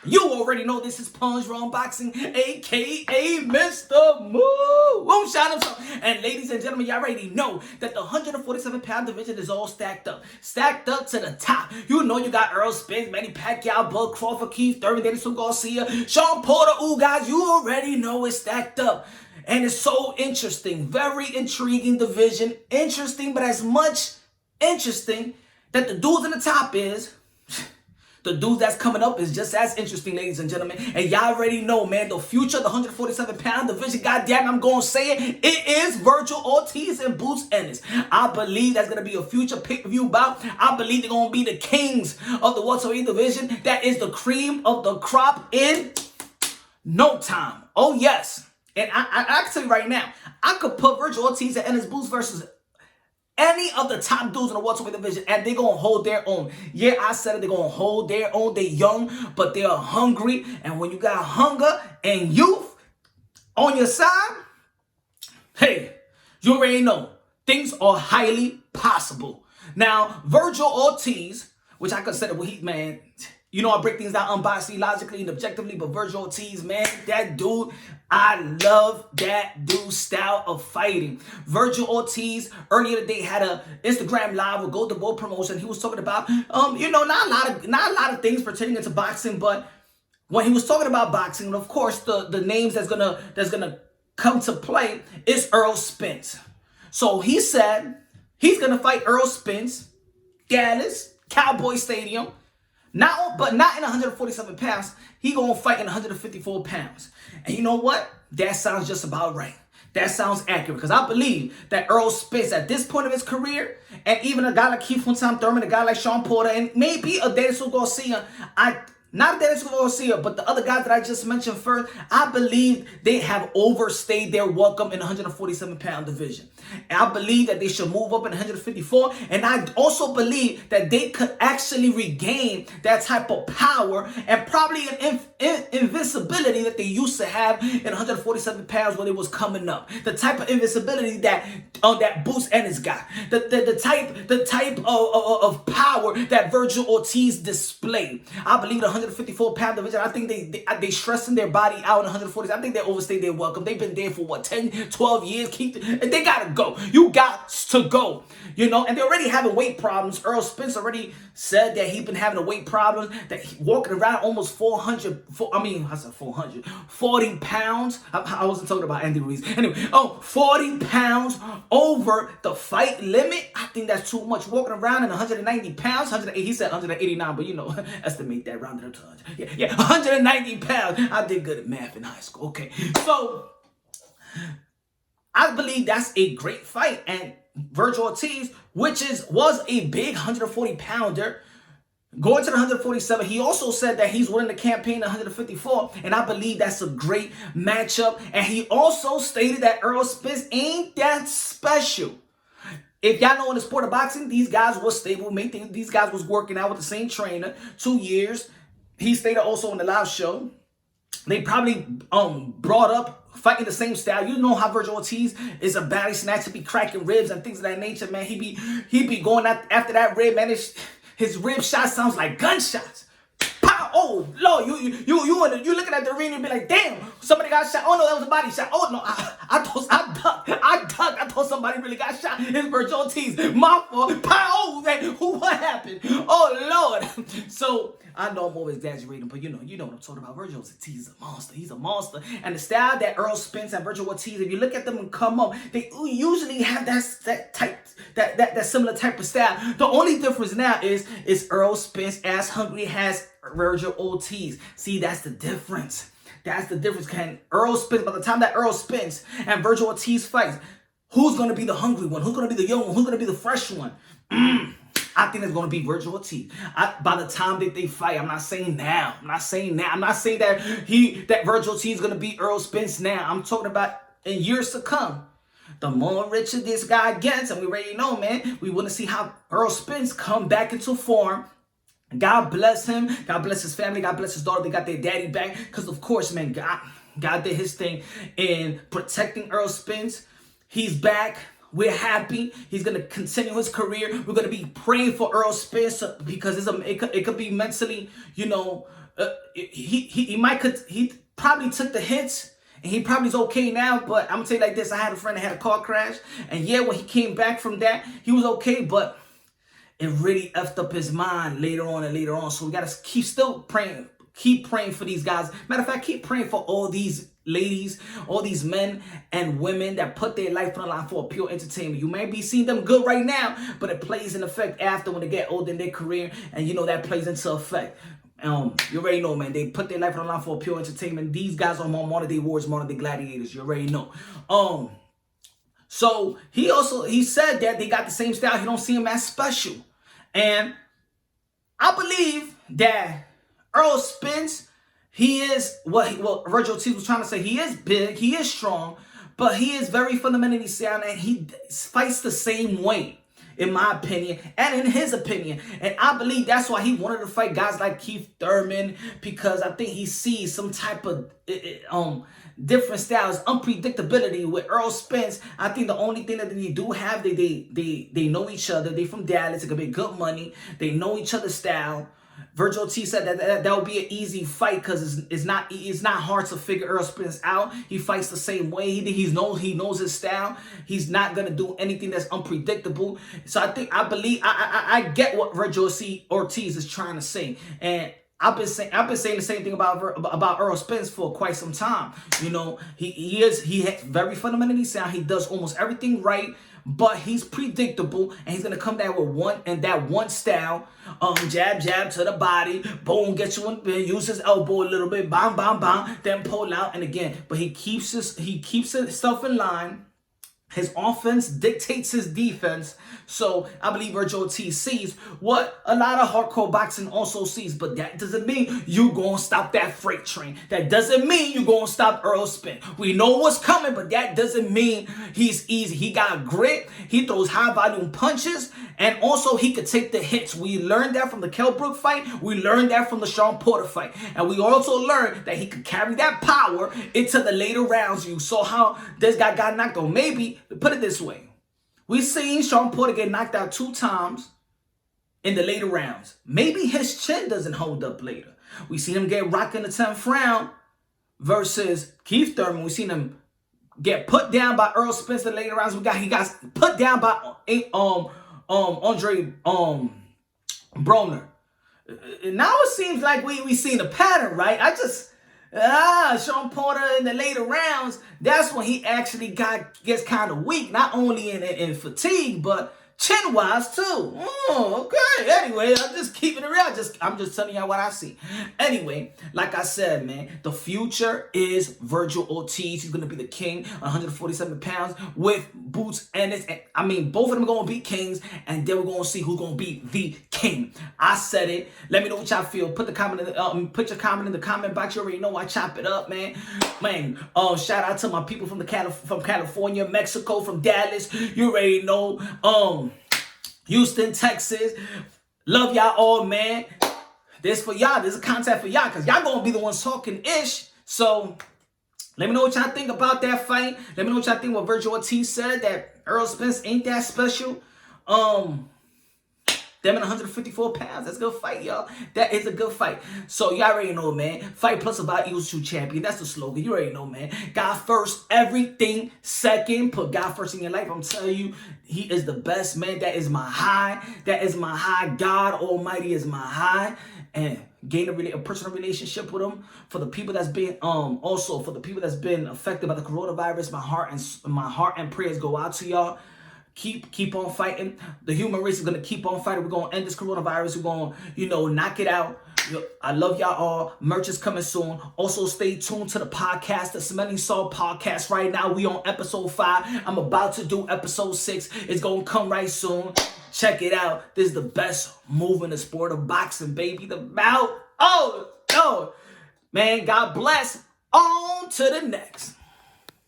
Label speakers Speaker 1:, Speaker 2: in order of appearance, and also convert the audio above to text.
Speaker 1: You already know this is PUNSH Boxing, aka Mr. Moo. Shout himself. And ladies and gentlemen, y'all already know that the 147-pound division is all stacked up. Stacked up to the top. You know you got Errol Spence, Manny Pacquiao, Bud Crawford, Keith Thurman, Daniel Garcia, Sean Porter. Ooh, guys, you already know it's stacked up. And it's so interesting. Very intriguing division. Interesting, but as much interesting that the dudes in the top is... the dude that's coming up is just as interesting, ladies and gentlemen. And y'all already know, man, the future, the 147-pound division, goddamn, I'm going to say it. It is Vergil Ortiz and Boots Ennis. I believe that's going to be a future pay-per-view bout. I believe they're going to be the kings of the welterweight division. That is the cream of the crop in no time. Oh, yes. And I can tell you right now, I could put Vergil Ortiz and Ennis Boots versus any of the top dudes in the welterweight division, and they're going to hold their own. Yeah, I said it. They're going to hold their own. They're young, but they are hungry. And when you got hunger and youth on your side, hey, you already know things are highly possible. Now, Vergil Ortiz, which I consider, well, man, you know I break things down unbiasedly, logically, and objectively, but Vergil Ortiz, man, that dude, I love that dude's style of fighting. Vergil Ortiz, earlier today, had a Instagram live with Golden Boy Promotion. He was talking about, you know, not a lot of things pertaining to boxing, but when he was talking about boxing, and of course, the names that's gonna come to play is Errol Spence. So he said he's gonna fight Errol Spence, Dallas, Cowboy Stadium. But not in 147 pounds. He gonna fight in 154 pounds. And you know what? That sounds just about right. That sounds accurate, because I believe that Errol Spence, at this point of his career, and even a guy like Keith Thurman, a guy like Sean Porter, and maybe a Daniel Garcia, not Daniel Garcia, but the other guys that I just mentioned first, I believe they have overstayed their welcome in the 147-pound division. And I believe that they should move up in 154. And I also believe that they could actually regain that type of power and probably an invincibility that they used to have in 147 pounds when it was coming up. The type of invincibility that Boots Ennis got. The type of power that Vergil Ortiz displayed. I believe the 154-pound division, I think they stressing their body out in 140. I think they overstayed their welcome. They've been there for what, 10, 12 years. They gotta go. You got to go. You know, and they're already having weight problems. Errol Spence already said that he's been having a weight problem, that he walking around almost 40 pounds. I wasn't talking about Andy Ruiz. Anyway, 40 pounds over the fight limit. I think that's too much. Walking around in 190 pounds, 180, he said 189, but you know, estimate that, rounded up to 100. Yeah, 190 pounds. I did good at math in high school. Okay, so I believe that's a great fight. And Vergil Ortiz, which was a big 140-pounder, going to the 147, he also said that he's willing to campaign 154, and I believe that's a great matchup. And he also stated that Errol Spence ain't that special. If y'all know in the sport of boxing, these guys was stable. These guys was working out with the same trainer 2 years. He stated also in the live show, they probably brought up fighting the same style. You know how Vergil Ortiz is a body snatcher, be cracking ribs and things of that nature, man. He be going after that rib, man. His rib shot sounds like gunshots. Pow! Oh Lord, you looking at the arena and be like, damn, somebody got shot. Oh no, that was a body shot. Oh no, I ducked. I thought somebody really got shot. It's Vergil Ortiz. My fault. Pow! Oh, man, what happened? Oh Lord. So I know I'm always exaggerating, but you know what I'm talking about. Vergil Ortiz is a monster. He's a monster. And the style that Errol Spence and Vergil Ortiz, if you look at them and come up, they usually have that similar type of style. The only difference now is Errol Spence as hungry as Vergil Ortiz. See, that's the difference. That's the difference. Can Errol Spence, by the time that Errol Spence and Vergil Ortiz fights, who's going to be the hungry one? Who's going to be the young one? Who's going to be the fresh one? I think it's going to be Vergil Ortiz. By the time that they fight, I'm not saying now. I'm not saying that Vergil Ortiz is going to beat Errol Spence now. I'm talking about in years to come. The more richer this guy gets, and we already know, man, we want to see how Errol Spence come back into form. God bless him. God bless his family. God bless his daughter. They got their daddy back. Because, of course, man, God did his thing in protecting Errol Spence. He's back. We're happy. He's going to continue his career. We're going to be praying for Errol Spence because it could be mentally, he probably took the hits. And he probably's okay now, but I'm gonna tell you like this: I had a friend that had a car crash, and yeah, when he came back from that, he was okay, but it really effed up his mind later on and later on. So we gotta keep praying for these guys. Matter of fact, keep praying for all these ladies, all these men and women that put their life on the line for pure entertainment. You may be seeing them good right now, but it plays in effect after when they get older in their career, and you know that plays into effect. You already know, man. They put their life on the line for pure entertainment. These guys are more modern day warriors, modern day gladiators. You already know. So he said that they got the same style. He don't see him as special, and I believe that Errol Spence, he is what Vergil Ortiz was trying to say. He is big, he is strong, but he is very fundamentally sound, and he fights the same way, in my opinion, and in his opinion. And I believe that's why he wanted to fight guys like Keith Thurman, because I think he sees some type of different styles, unpredictability with Errol Spence. I think the only thing that they do have, they know each other. They from Dallas. It could be good money. They know each other's style. Vergil Ortiz said that would be an easy fight because it's not hard to figure Errol Spence out. He fights the same way. He knows his style. He's not gonna do anything that's unpredictable. So I believe I get what Vergil Ortiz is trying to say, and I've been saying the same thing about Errol Spence for quite some time. You know, he has very fundamentally sound. He does almost everything right, but he's predictable, and he's gonna come down with one style. Jab to the body, boom, get you in, use his elbow a little bit, bam, bam, bam, then pull out, and again. But he keeps himself in line. His offense dictates his defense. So I believe Vergil Ortiz sees what a lot of hardcore boxing also sees. But that doesn't mean you gonna stop that freight train. That doesn't mean you gonna stop Errol Spence. We know what's coming, but that doesn't mean he's easy. He got grit. He throws high volume punches. And also he could take the hits. We learned that from the Kell Brook fight. We learned that from the Shawn Porter fight. And we also learned that he could carry that power into the later rounds. You saw how this guy got knocked out. Maybe, put it this way. We've seen Shawn Porter get knocked out 2 times in the later rounds. Maybe his chin doesn't hold up later. We seen him get rocked in the 10th round versus Keith Thurman. We seen him get put down by Errol Spence in the later rounds. He got put down by Andre Broner. Now it seems like we seen a pattern, right? Shawn Porter in the later rounds, that's when he actually gets kind of weak, not only in fatigue, but chin-wise too. Okay. Anyway, I'm just keeping it real. I'm just telling y'all what I see. Anyway, like I said, man, the future is Vergil Ortiz. He's gonna be the king, 147 pounds with boots, and both of them are gonna be kings, and then we're gonna see who's gonna be the king. I said it. Let me know what y'all feel. Put your comment in the comment box. You already know I chop it up, man. Shout out to my people from California, Mexico, from Dallas. You already know. Houston, Texas. Love y'all all, man. This for y'all. This is content for y'all, because y'all gonna be the ones talking ish. So let me know what y'all think about that fight. Let me know what y'all think what Vergil Ortiz said, that Errol Spence ain't that special. Them in 154 pounds. That's a good fight, y'all. That is a good fight. So y'all already know, man. Fight plus about equals true champion. That's the slogan. You already know, man. God first, everything second. Put God first in your life. I'm telling you, he is the best, man. That is my high. That is my high. God Almighty is my high. And gain a personal relationship with him. For the people that's been also for the people that's been affected by the coronavirus, my heart and prayers go out to y'all. Keep on fighting. The human race is going to keep on fighting. We're going to end this coronavirus. We're going to, knock it out. I love y'all all. Merch is coming soon. Also, stay tuned to the podcast, the Smelling Salt podcast. Right now, we on episode 5. I'm about to do episode 6. It's going to come right soon. Check it out. This is the best move in the sport of boxing, baby. The bout. Oh, man, God bless. On to the next.